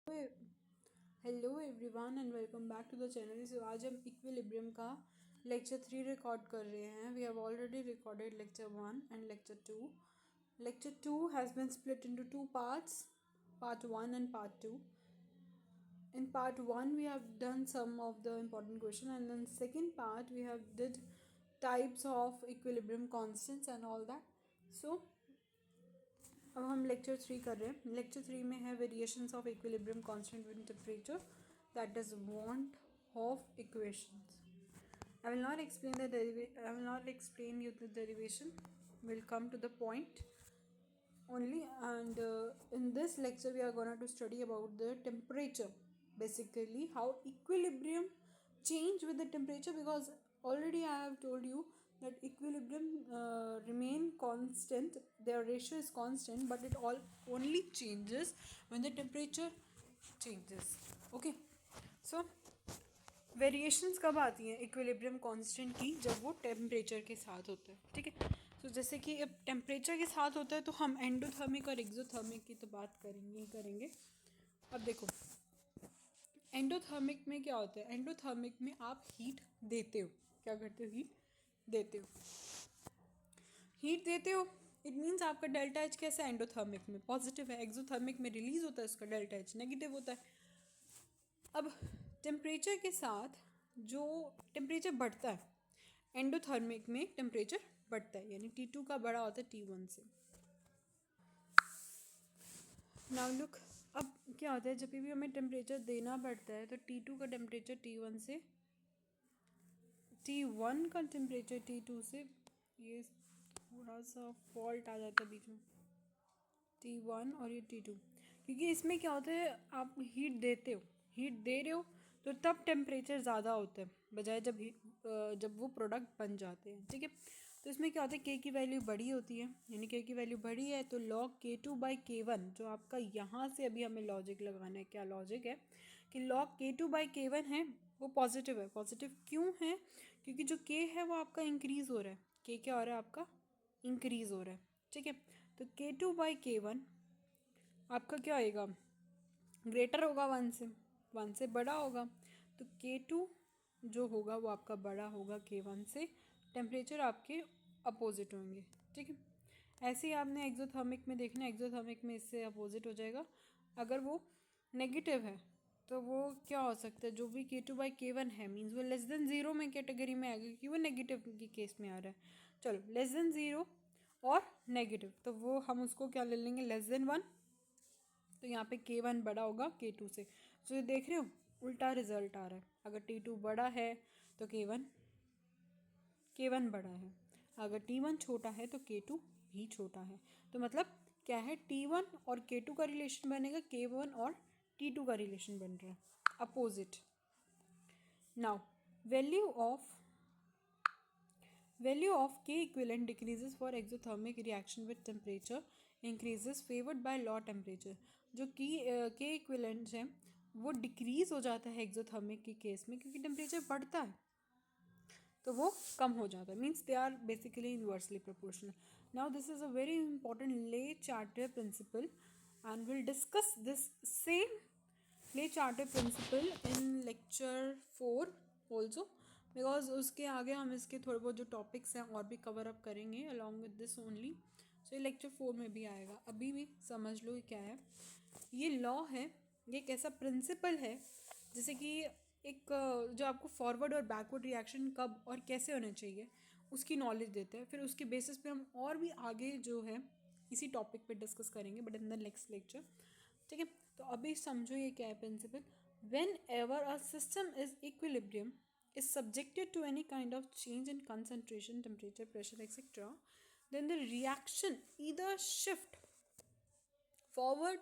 Hello everyone and welcome back to the channel. So आज हम equilibrium का lecture 3 record कर रहे हैं। We have already recorded lecture 1 and lecture 2. Lecture 2 has been split into two parts, part 1 and part 2. In part 1 we have done some of the important question, and then second part we have did types of equilibrium constants and all that. So अब हम lecture 3 कर रहे हैं। Lecture 3 में है variations of equilibrium constant with temperature, that is want of equations. I will not explain you the derivation. We'll come to the point only. And in this lecture we are going to study about the temperature, basically how equilibrium change with the temperature, because already I have told you that equilibrium remain constant, their ratio is constant, but it all only changes when the temperature changes. Okay, so variations कब आती हैं equilibrium constant की? जब वो temperature के साथ होता है. ठीक है, तो जैसे कि अब टेम्परेचर के साथ होता है तो हम एंडोथर्मिक और एक्सोथर्मिक की तो बात करेंगे ही करेंगे. अब देखो, एंडोथर्मिक में क्या होता है? एंडोथर्मिक में आप हीट देते हो. क्या करते हो? हीट देते हो. हीट देते हो, इट मीन्स आपका डेल्टा एच कैसा है? एंडोथर्मिक में पॉजिटिव है. एक्सोथर्मिक में रिलीज होता है, उसका डेल्टा एच नेगेटिव होता है. अब टेम्परेचर के साथ जो टेम्परेचर बढ़ता है, एंडोथर्मिक में टेम्परेचर बढ़ता है, यानी T2 का बड़ा होता है T1 से. नाउ लुक, अब क्या होता है जब भी हमें टेम्परेचर देना पड़ता है तो T2 का टेम्परेचर T1 से, T1 का टेम्परेचर T2 से, ये थोड़ा सा फॉल्ट आ जाता है बीच में, T1 और ये T2, क्योंकि इसमें क्या होता है आप हीट देते हो, हीट दे रहे हो तो तब टेम्परेचर ज़्यादा होता है बजाय जब वो प्रोडक्ट बन जाते हैं. ठीक है, तो इसमें क्या होता है के की वैल्यू बड़ी होती है, यानी के की वैल्यू बड़ी है तो log K2/K1, जो आपका यहाँ से अभी हमें लॉजिक लगाना है. क्या लॉजिक है कि log K2/K1 है वो पॉजिटिव है. पॉजिटिव क्यों है? क्योंकि जो K है वो आपका इंक्रीज़ हो रहा है. K क्या हो रहा है? आपका इंक्रीज़ हो रहा है. ठीक है, तो K2/K1 आपका क्या आएगा? ग्रेटर होगा 1 से बड़ा होगा. तो K2 जो होगा वो आपका बड़ा होगा K1 से. टेम्परेचर आपके अपोजिट होंगे. ठीक है, ऐसे ही आपने एक्सोथर्मिक में देखना, एक्सोथर्मिक में इससे अपोजिट हो जाएगा. अगर वो नेगेटिव है तो वो क्या हो सकता है? जो भी K2/K1 है मीन्स वो लेस देन ज़ीरो में कैटेगरी में आएगा, क्योंकि वो नेगेटिव की केस में आ रहा है. चलो, लेस देन ज़ीरो और नेगेटिव, तो वो हम उसको क्या ले लेंगे? Less than 1. तो यहाँ पे K1 बड़ा होगा K2 से. तो ये देख रहे हो, उल्टा रिजल्ट आ रहा है. अगर T2 बड़ा है तो K1 बड़ा है, अगर T1 छोटा है तो K2 भी छोटा है. तो मतलब क्या है? T1 और K2 का रिलेशन बनेगा, K1 और T2 का रिलेशन बन रहा है opposite. Now value of K equivalent decreases for exothermic reaction with temperature increases favored by low temperature. जो K equivalent है वो डिक्रीज हो जाता है एक्सोथर्मिक के केस में, क्योंकि टेम्परेचर बढ़ता है तो वो कम हो जाता है. Means they are basically inversely proportional. Now this is a very important Le Chatelier principle, and will discuss this same Le Chatelier principle in lecture 4 also, because उसके आगे हम इसके थोड़े बहुत जो टॉपिक्स हैं और भी कवर अप करेंगे अलॉन्ग विद दिस ओनली. सो ये लेक्चर 4 में भी आएगा. अभी भी समझ लो ये क्या है. ये लॉ है, ये एक ऐसा प्रिंसिपल है जैसे कि एक जो आपको फॉरवर्ड और बैकवर्ड रिएक्शन कब और कैसे होना चाहिए उसकी नॉलेज देते हैं. फिर उसके बेसिस पे हम और भी आगे जो है इसी टॉपिक पे डिस्कस करेंगे, but in the next lecture. ठीक है, तो अभी समझो ये क्या है principle. Whenever a system is equilibrium is subjected to any kind of change in concentration, temperature, pressure, etc., then the reaction either shift forward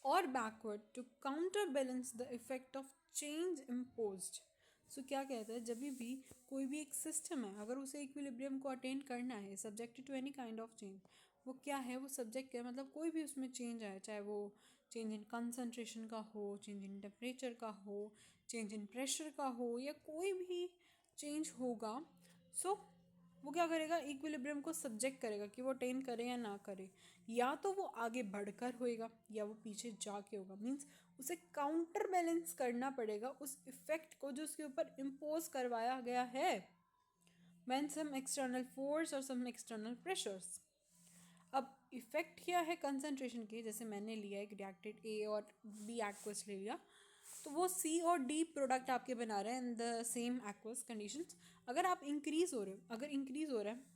or backward to counterbalance the effect of change imposed. So क्या कहता है, जब भी कोई भी एक system है अगर उसे इक्विलिब्रियम को अटेन करना है, subjected to any kind of change, वो क्या है? वो सब्जेक्ट क्या है? मतलब कोई भी उसमें चेंज आए, चाहे वो चेंज इन कंसंट्रेशन का हो, चेंज इन टेम्परेचर का हो, चेंज इन प्रेशर का हो, या कोई भी चेंज होगा. सो वो क्या करेगा? इक्विलिब्रियम को सब्जेक्ट करेगा कि वो अटेन करे या ना करे. या तो वो आगे बढ़कर होएगा या वो पीछे जाके होगा. मीन्स उसे काउंटर बैलेंस करना पड़ेगा उस इफेक्ट को जो उसके ऊपर इम्पोज करवाया गया है when some external force और some external pressures. अब इफेक्ट क्या है कंसंट्रेशन के, जैसे मैंने लिया एक रिएक्टेड ए और बी एक्वस ले लिया, तो वो सी और डी प्रोडक्ट आपके बना रहे हैं in the same aqueous conditions. अगर आप इंक्रीज हो रहे हो, अगर इंक्रीज हो रहा है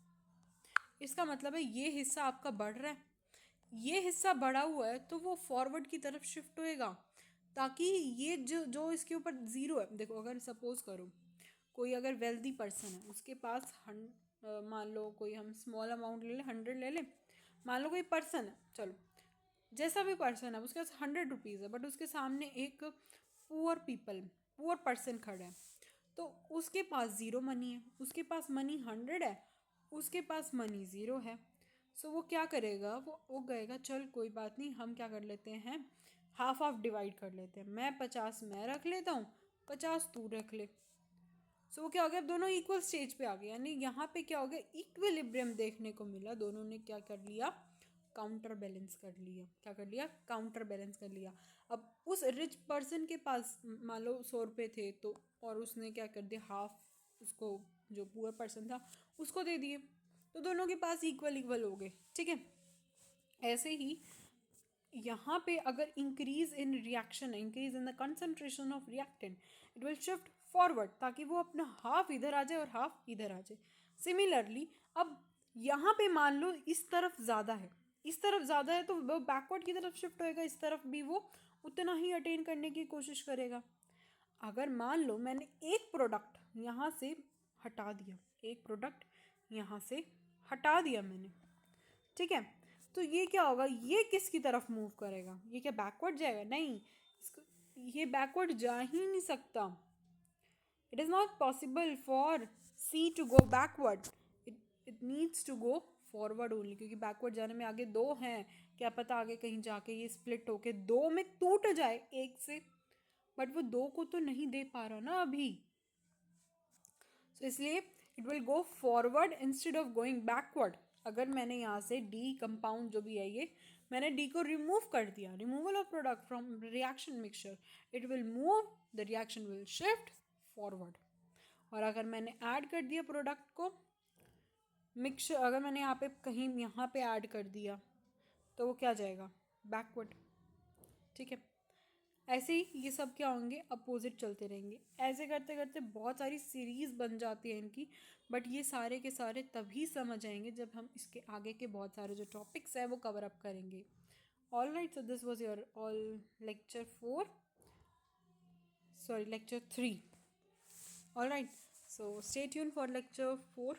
इसका मतलब है ये हिस्सा आपका बढ़ रहा है, ये हिस्सा बढ़ा हुआ है तो वो फॉरवर्ड की तरफ शिफ्ट होएगा, ताकि ये जो जो इसके ऊपर ज़ीरो है. देखो अगर सपोज करो कोई अगर वेल्दी पर्सन है, उसके पास मान लो कोई हम स्मॉल अमाउंट ले लें, 100 ले लें. मान लो कोई पर्सन है, चलो जैसा भी पर्सन है, उसके पास 100 रुपीज़ है, बट उसके सामने एक पुअर पर्सन खड़ा है, तो उसके पास ज़ीरो मनी है, उसके पास मनी 100 है, उसके पास मनी ज़ीरो है. सो वो क्या करेगा, वो कहेगा चल कोई बात नहीं, हम क्या कर लेते हैं, हाफ हाफ डिवाइड कर लेते हैं, मैं 50 मैं रख लेता हूँ, 50 तू रख ले. सो वो क्या हो गया, अब दोनों इक्वल स्टेज पे आ गए, यानी यहाँ पे क्या हो गया, इक्विलिब्रियम देखने को मिला. दोनों ने क्या कर लिया, काउंटर बैलेंस कर लिया. क्या कर लिया, काउंटर बैलेंस कर लिया. अब उस रिच पर्सन के पास मान लो 100 रुपये थे, तो और उसने क्या कर दिया, हाफ उसको जो पुअर पर्सन था उसको दे दिए, तो दोनों के पास इक्वल इक्वल हो गए. ठीक है. ऐसे ही यहाँ पे अगर इंक्रीज इन रिएक्शन है, increase in the concentration of reactant, it will shift forward, ताकि वो अपना हाफ इधर आ जाए और हाफ इधर आ जाए. सिमिलरली अब यहाँ पे मान लो इस तरफ ज़्यादा है, इस तरफ ज़्यादा है, तो वो बैकवर्ड की तरफ शिफ्ट होएगा, इस तरफ भी वो उतना ही अटेन करने की कोशिश करेगा. अगर मान लो मैंने एक प्रोडक्ट यहाँ से हटा दिया, एक प्रोडक्ट यहाँ से हटा दिया मैंने, ठीक है, तो ये क्या होगा, ये किसकी तरफ मूव करेगा, ये क्या बैकवर्ड जाएगा, नहीं, इसको ये बैकवर्ड जा ही नहीं सकता. It is not possible for C to go backward, it needs to go forward only, क्योंकि बैकवर्ड जाने में आगे दो हैं, क्या पता आगे कहीं जाके ये स्प्लिट होके दो में टूट जाए एक से, बट वो दो को तो नहीं दे पा रहा ना अभी. सो इसलिए it will go forward instead of going backward. अगर मैंने यहाँ से डी कंपाउंड जो भी है ये, मैंने डी को रिमूव कर दिया, removal of product from reaction mixture, it will move, the reaction will shift forward. और अगर मैंने ऐड कर दिया प्रोडक्ट को मिक्सचर, अगर मैंने यहाँ पे कहीं यहाँ पे ऐड कर दिया, तो वो क्या जाएगा, बैकवर्ड. ठीक है. ऐसे ही ये सब क्या होंगे, अपोजिट चलते रहेंगे. ऐसे करते करते बहुत सारी सीरीज बन जाती है इनकी, बट ये सारे के सारे तभी समझ आएंगे जब हम इसके आगे के बहुत सारे जो टॉपिक्स हैं वो कवर अप करेंगे. All right, so this was your all lecture 4, sorry lecture 3. All right, so stay tuned for lecture 4.